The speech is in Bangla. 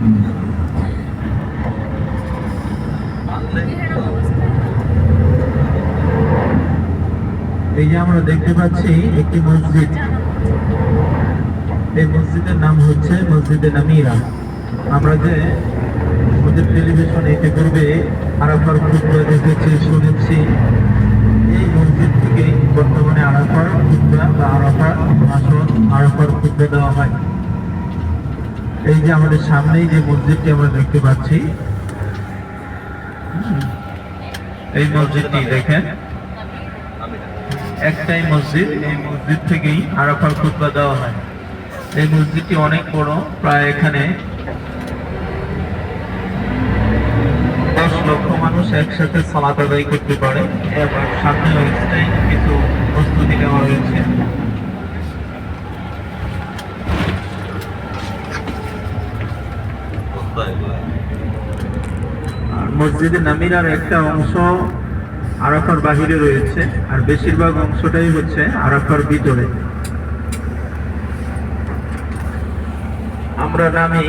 এই যে আমরা দেখতে পাচ্ছি একটি মসজিদ, এই মসজিদের নাম হচ্ছে মসজিদে নামিরা। আমরা যে আমাদের টেলিভিশনে ইতিপূর্বে আরাফার খুতবা দেখেছি, শুনেছি, এই মসজিদ থেকে বর্তমানে আরাফার খুতবা বা আরাফার ভাষণ, আরাফার খুতবা দেওয়া হয়। এই যে আমাদের সামনেই যে মসজিদটি আমরা দেখতে পাচ্ছি, এই মসজিদটি দেখেন, একটাই মসজিদ। এই মসজিদ থেকেই আরাফার খুতবা দেওয়া হয়। এই মসজিদটি অনেক বড়, প্রায় এখানে 10 লক্ষ মানুষ একসাথে সালাত আদায় করতে পারে। এবার সামনে এক্সট্রা কিছু প্রস্তুতি নেওয়া হয়েছে। আর মসজিদে নামিরার একটা অংশ আরাফার বাহিরে রয়েছে, আর বেশিরভাগ অংশটাই হচ্ছে আরাফার ভিতরে। আমরা নামি